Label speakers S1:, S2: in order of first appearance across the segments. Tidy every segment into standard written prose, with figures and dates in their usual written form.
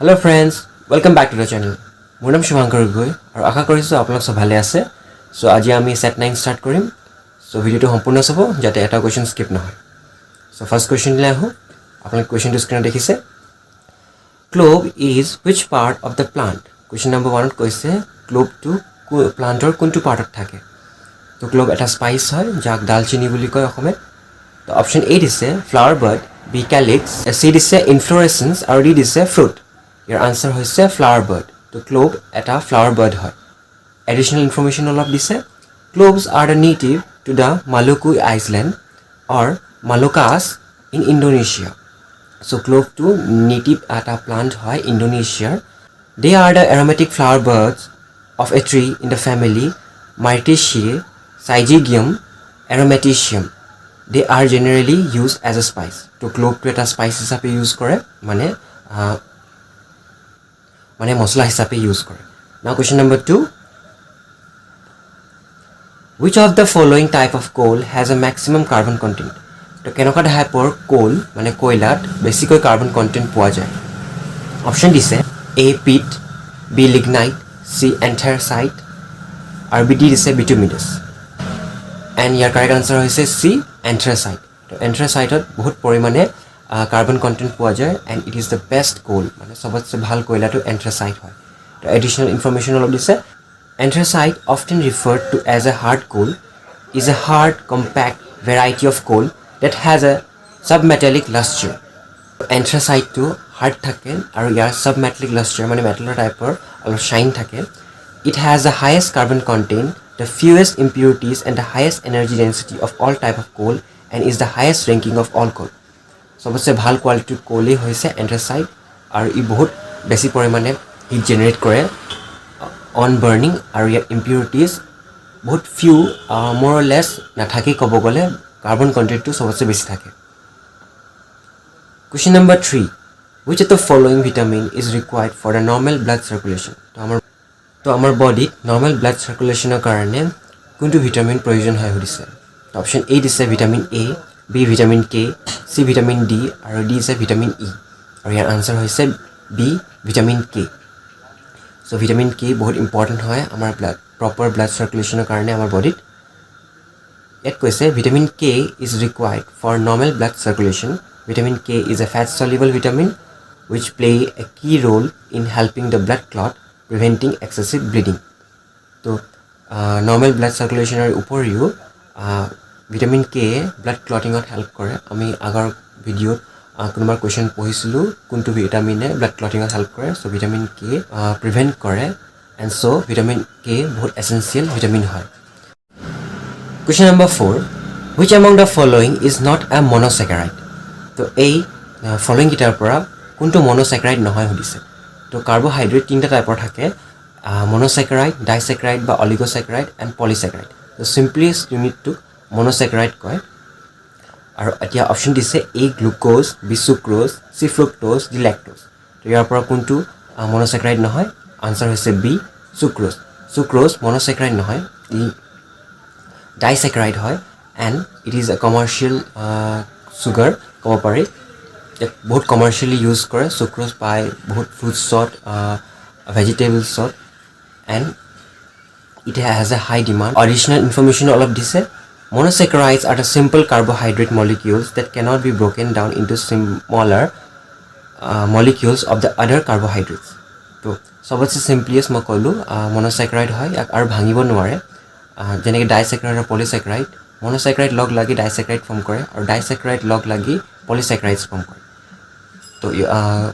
S1: Hello friends, welcome back to the channel. মোৰ নাম শুভাংকৰ গগৈ আৰু আশা কৰিছোঁ আপোনালোক সব ভালে আছে। সো আজি আমি সেট 9 স্টাৰ্ট কৰিম। সো ভিডিওটো সম্পূৰ্ণ চাব যাতে এটা কোৱেশ্চন স্কিপ নহয়। সো ফাৰ্স্ট কোৱেশ্চন লৈ আহো। আপোনালোক কোৱেশ্চনটো স্ক্ৰীনত দেখিছে। Clove is which part of the plant? Question number 1 ত কৈছে ক্লোভ টু প্লান্টৰ কোনটো পাৰ্টত থাকে। তো ক্লোভ এটা স্পাইচ হয় যাক দালচিনি বুলি কয় অসমীয়াত। তো অপশ্যন এ দিছে ফ্লাৱাৰ বাড, বি ক্যালিক্স, সি দিছে ইনফ্লোৰেসেন্স আৰু ডি দিছে ফ্ৰুট। ইয়াৰ আনসাৰ হৈছে ফ্লাৱাৰ বাড। তো ক্লোভ এটা ফ্লাৱাৰ বাড হয়। এডিশনাল ইনফৰমেশ্যন অলপ দিছে। Cloves are the native to the Maluku Island or Moluccas in Indonesia. So clove to native eta plant hoy Indonesia. They are the aromatic flower buds of a tree in the family Myrtaceae, Syzygium aromaticum. They are generally used as a spice. To clove to eta spice hisabe use kore mane মছলা হিসাবে use কৰে। Now question number 2. Which of the following type of coal has a maximum carbon content? তো কেনেকুৱা টাইপৰ কোল মানে কয়লাত বেছিকৈ carbon content পোৱা যায়। অপশ্যন দিছে এ পিট, বি লিগনাইট, সি এন্থাৰচাইট আৰু বি ডি দিছে বিটুমিনাছ। এণ্ড ইয়াৰ কাৰেক্ট আনসাৰ হৈছে সি এন্থাৰচাইট। তো এন্থাৰচাইটত বহুত পৰিমাণে কাৰ্বন কন্টেন্ট পোৱা যায় and it is the best coal মানে সবতছে ভাল কয়লাটো এন্থ্ৰাচাইট হয়। তো এডিশনাল ইনফৰমেশ্যন অলপ দিছে। Anthracite, often referred to as a hard coal, is a hard, compact variety of coal that has a submetallic luster. Anthracite to hard থাকে আৰু ইয়াৰ submetallic luster মানে মেটালৰ টাইপৰ অলপ শাইন থাকে। It has the highest carbon content, the fewest impurities and the highest energy density of all type of coal and is the highest ranking of all coal. সবতছে ভাল কোৱালিটিৰ কোলেই হৈছে এন্থ্ৰাচাইট আৰু ই বহুত বেছি পৰিমাণে হিট জেনেৰেট কৰে অন বাৰ্নিং আৰু ইয়াৰ ইম্পিউৰিটিজ বহুত ফিউ মোৰ লেছ নাথাকি ক'ব গ'লে কাৰ্বন কণ্টেণ্টটো সবতছে বেছি থাকে। Question number 3. Which of the following vitamin is required for the normal blood circulation? তো আমাৰ বডিত নৰ্মেল ব্লাড চাৰ্কুলেশ্যনৰ কাৰণে কোনটো ভিটামিন প্ৰয়োজন হয় সুধিছে। অপশ্যন এ দিছে vitamin A, B vitamin K, C vitamin D আৰু ডি দিছে ভিটামিন ই আৰু ইয়াৰ আনসাৰ হৈছে B vitamin K. So vitamin K বহুত ইম্পৰ্টেণ্ট হয় আমাৰ প্ৰপাৰ ব্লাড চাৰ্কুলেশ্যনৰ কাৰণে আমাৰ বডিত। ইয়াত কৈছে vitamin K is required for normal blood circulation. Vitamin K is a fat soluble vitamin which play a key role in helping the blood clot, preventing excessive bleeding. তো normal blood চাৰ্কুলেশ্যনৰ উপৰিও vitamin K blood ক্লটিঙত help কৰে। আমি আগৰ ভিডিঅ'ত কোনোবা question পঢ়িছিলোঁ কোনটো ভিটামিনে blood ক্লটিঙত help কৰে। চ' ভিটামিন কে প্ৰিভেণ্ট কৰে এণ্ড চ' ভিটামিন কে বহুত এচেঞ্চিয়েল ভিটামিন হয়। Question number 4. Which among the following is not a monosaccharide? তো এই ফলোইং কেইটাৰ পৰা কোনটো মনোচেকাৰাইড নহয় সুধিছে। তো কাৰ্বহাইড্ৰেট তিনিটা টাইপৰ থাকে মনোচেকাৰাইড, ডাইচেকাৰাইড বা অলিগোচেকাৰাইড এণ্ড পলিচেকাৰাইড। তো চিম্পলিষ্ট ইউনিটটোক মনোচেকাৰাইড কয়। আৰু এতিয়া অপশ্যন দিছে A glucose, B sucrose, C fructose, D lactose. তো ইয়াৰ পৰা কোনটো মনোচেকাৰাইড নহয় আনচাৰ হৈছে বি চুক্ৰ'জ। চুক্ৰ'জ মনোচেকাৰাইড নহয়, ই ডাইচেকাৰাইড হয় and it is a commercial sugar ক'ব পাৰি। বহুত কমাৰ্চিয়েলি ইউজ কৰে। চুক্ৰ'জ পায় বহুত ফ্ৰুটছত, ভেজিটেবলছত and it has a high demand. Additional information অলপ দিছে। Monosaccharides are the simple carbohydrate molecules that cannot be broken down into smaller molecules of the other carbohydrates. তো সবতছে চিম্পলিয়েষ্ট মই ক'লোঁ মনোচেকাৰাইড হয়, ইয়াক আৰু ভাঙিব নোৱাৰে। যেনেকৈ ডাইচেকাৰাইড আৰু পলিচেকাৰাইড, মনোচেকাৰাইড লগ লাগি ডাইচেকাৰাইড ফৰ্ম কৰে আৰু ডাইচেকাৰাইড লগ লাগি পলিচেকাৰাইডছ ফৰ্ম কৰে। তো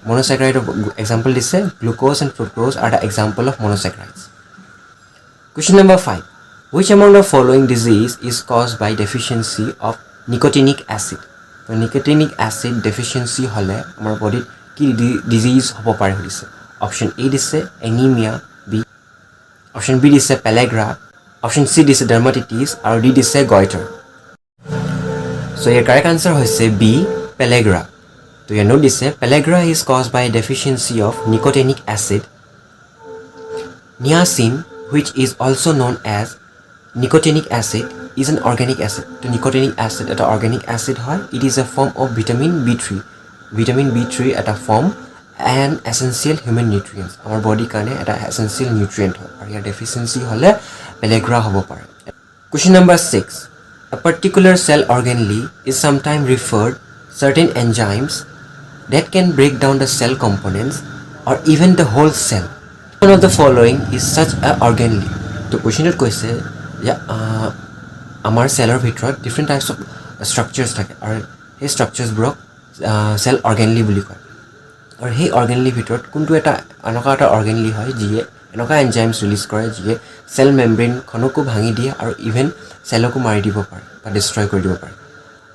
S1: মনোচেকাৰাইডৰ এক্সাম্পল দিছে glucose and fructose are the example of monosaccharides. Question number 5. Which among the following disease is caused by deficiency of nicotinic acid? তো নিকোটিনিক এচিড ডেফিচিয়েঞ্চি হ'লে আমাৰ বডিত কি ডিজিজ হ'ব পাৰে সুধিছে। অপশ্যন এ দিছে এনিমিয়া, বি অপশ্যন বি দিছে পেলেগ্ৰা, option C দিছে ডাৰ্মাটিটিছ আৰু ডি দিছে গইটাৰ। চ' ইয়াৰ কাৰেক্ট আনচাৰ হৈছে বি পেলেগ্ৰা। তো ইয়াৰ নোট দিছে পেলেগ্ৰা is caused by deficiency of nicotinic acid. Niacin, which is also known as nicotinic acid, is an organic acid. তো nicotinic acid এটা organic acid হয়। It is a form of vitamin B3. Vitamin B3 এটা form an essential human nutrients. Our body কাৰণে এটা essential nutrient হয় আৰু ইয়াৰ deficiency হ'লে পেলেগ্ৰা হ'ব পাৰে. Question number 6. A particular cell organelle is sometimes referred certain enzymes that can break down the cell components or even the whole cell. One of the following is such a organelle. তো কোৱেশ্যনটোত কৈছে যে আমাৰ চেলৰ ভিতৰত different types of structures থাকে আৰু সেই ষ্ট্ৰাকচাৰ্ছবোৰক cell অৰ্গেনলি বুলি কয় আৰু সেই অৰ্গেনলিৰ ভিতৰত কোনটো এটা এনেকুৱা এটা অৰ্গেনলি হয় যিয়ে এনেকুৱা এনজাইমছ ৰিলিজ কৰে যিয়ে চেল মেমব্ৰেইনখনকো ভাঙি দিয়ে আৰু ইভেন চেলকো মাৰি দিব পাৰে বা ডিষ্ট্ৰয় কৰি দিব পাৰে.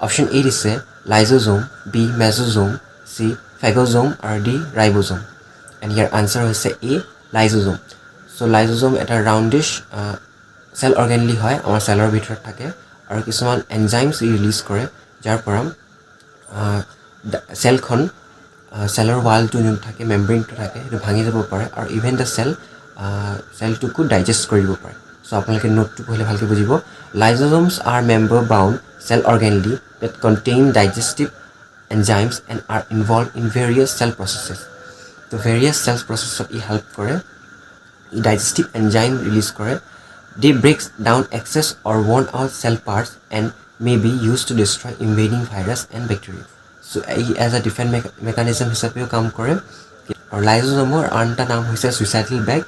S1: অপশ্যন এ দিছে লাইজোজোম, বি মেজোজোম, চি ফেগোজোম আৰু ডি ৰাইবোজোম. এণ্ড ইয়াৰ আনচাৰ হৈছে এ লাইজোজোম. চ' লাইজোজোম এটা ৰাউণ্ডিছ চেল অৰ্গেনলি হয়, আমাৰ চেলৰ ভিতৰত থাকে আৰু কিছুমান এনজাইমছ ৰিলিজ কৰে যাৰ পৰা চেলখন চেলৰ ৱালটো যোন থাকে মেমব্ৰেইনটো থাকে সেইটো ভাঙি যাব পাৰে আৰু ইভেন দ্য চেলটোকো ডাইজেষ্ট কৰিব পাৰে. চ' আপোনালোকে নোটটো পঢ়িলে ভালকৈ বুজিব. Lysosomes are membrane bound cell organelle that contain digestive enzymes and are involved in various cell processes. তো various cell processত ই হেল্প কৰে, ই digestive enzyme ৰিলিজ কৰে. They breaks down excess or worn out cell parts and may be used to destroy invading virus and bacteria. So as a defense mechanism হিচাপেও কাম কৰে. আৰু লাইজোজোমৰ আন এটা নাম হৈছে suicidal bag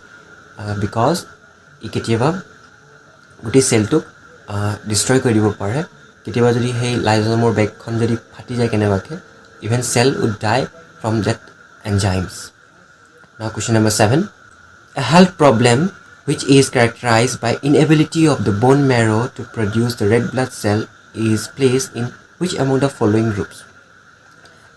S1: because ই কেতিয়াবা গোটেই চেলটোক ডিষ্ট্ৰয় কৰি দিব পাৰে. কেতিয়াবা যদি সেই লাইজোজোমৰ বেগখন যদি ফাটি যায় কেনেবাকৈ even cell would die from that enzymes. Now question number 7. A health problem which is characterized by inability of the bone marrow to produce the red blood cell is placed in which among the following groups?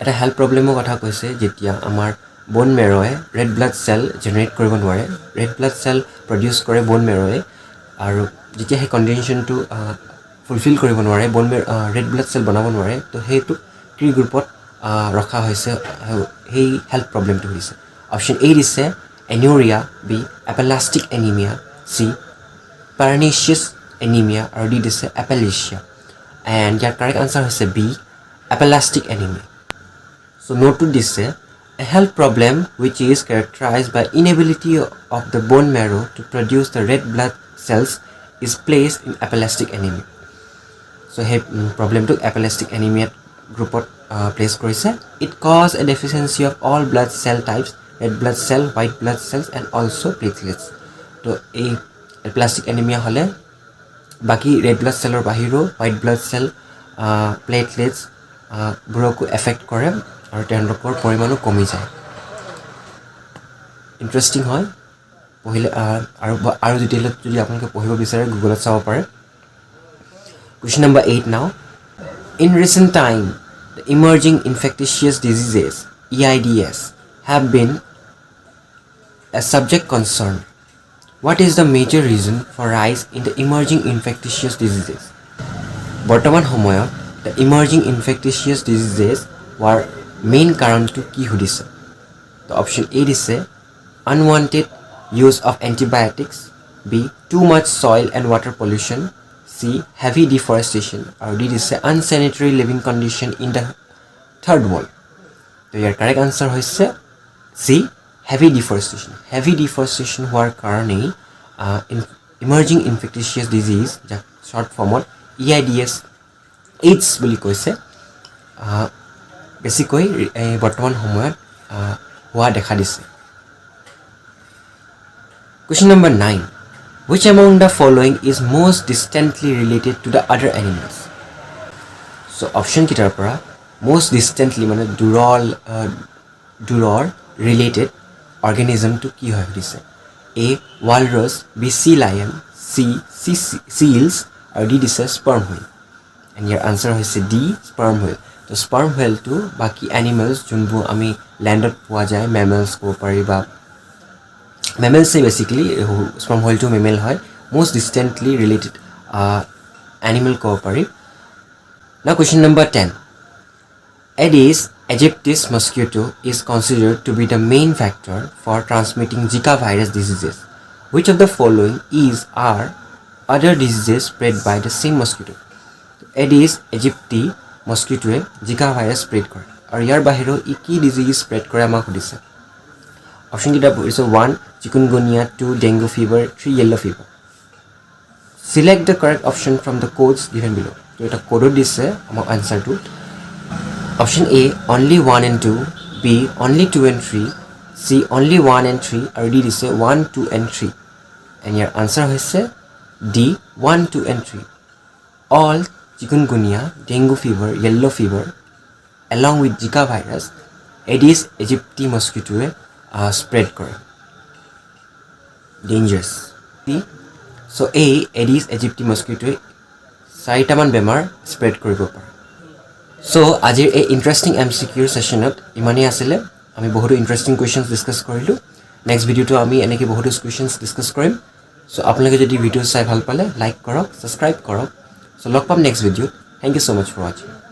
S1: এটা health প্ৰব্লেমৰ কথা কৈছে যেতিয়া আমাৰ বন মেৰ'য়ে red blood cell generate কৰিব নোৱাৰে, red blood cell produce কৰে বন মেৰ'য়ে আৰু যেতিয়া সেই কণ্ডিশ্যনটো ফুলফিল কৰিব নোৱাৰে ৰেড ব্লাড চেল বনাব নোৱাৰে তো সেইটোক কি গ্ৰুপত ৰখা হৈছে সেই হেল্থ প্ৰব্লেমটো হৈছে. অপশ্যন এ দিছে anuria, B aplastic anemia, C pernicious anemia আৰু ডি দিছে এপেলেচিয়া. এণ্ড ইয়াৰ কাৰেক্ট আনচাৰ হৈছে B aplastic anemia. So note to this, a health problem which is characterized by inability of the bone marrow to produce the red blood cells is placed in aplastic anemia. So hey problem to aplastic anemia group place korise. It cause a deficiency of all blood cell types, red blood cell, white blood cells and also platelets. So a aplastic anemia hole baki red blood cell or bahiro white blood cell platelets বোৰকো effect কৰে আৰু তেওঁলোকৰ পৰিমাণো কমি যায়. Interesting হয় পঢ়িলে আৰু ডিটেইলত যদি আপোনালোকে পঢ়িব বিচাৰে গুগলত চাব পাৰে. Question number 8 now. In recent time, the emerging infectious diseases, EIDS, have been a subject concern. What is the major reason for rise in the emerging infectious diseases? বৰ্তমান সময়ত the emerging infectious diseases were main কাৰণটো কি সুধিছে. তো option A দিছে unwanted use of antibiotics, B too much soil and water pollution, C heavy deforestation আৰু D দিছে unsanitary living condition in the third world. তো ইয়াৰ কাৰেক্ট আনচাৰ হৈছে C heavy deforestation. heavy deforestation হোৱাৰ কাৰণেই emerging infectious disease যাক short formত EIDS AIDS বুলি কৈছে বেছিকৈ বৰ্তমান সময়ত হোৱা দেখা দিছে. Question number 9. Which among the following is most distantly related to the other animals? So option কিটাৰ পৰা most distantly মানে দূৰৰ related organism to কি হয় দিছে. A walrus, B sea lion, C seals আৰু D দিছে sperm whale. And your answer হৈছে D sperm whale. তো sperm whale to বাকি animals যোনবোৰ আমি ল্যান্ডত পোৱা যায় mammals ক'ব পাৰি বা mammals say basically sperm whale to mammal হয় most distantly related animal ক'ব পাৰি. Now question number 10. Aedes aegyptis mosquito is considered to be the main factor for transmitting Zika virus diseases. Which of the following are other diseases spread by the same mosquito? Aedes aegypti মস্কিটোৱে জিকা virus spread কৰে আৰু ইয়াৰ বাহিৰেও ই কি disease spread কৰে আমাক সুধিছে. Option কেইটা পৰিছে 1 chikungunya 2 dengue fever 3 yellow fever Select the correct option from the codes given below. So, এটা কোডত দিছে আমাৰ আনসাৰটো option A only 1 and 2 B only 2 and 3 C only 1 and 3 আৰু D দিছে 1 2 and 3 and ইয়াৰ আনসাৰ হৈছে D 1 2 and 3 all chikungunya dengue fever yellow fever along with Zika virus Aedes aegypti mosquito spread কৰে dangerous So A Aedes aegypti mosquito 4টামান বেমাৰ spread কৰিব পাৰে So আজিৰ এই interesting MCQ সেশনত ইমানেই আছিল আমি বহুত ইন্টাৰেষ্টিং কোৱেশ্চনছ ডিসকাস কৰিলো নেক্সট ভিডিওটো আমি এনেকৈ বহুত কোৱেশ্চনছ ডিসকাস কৰিম So আপোনালোকে যদি ভিডিও চাই ভাল পালে লাইক কৰক সাবস্ক্ৰাইব কৰক So লগ পাম নেক্সট ভিডিওত thank you so much for watching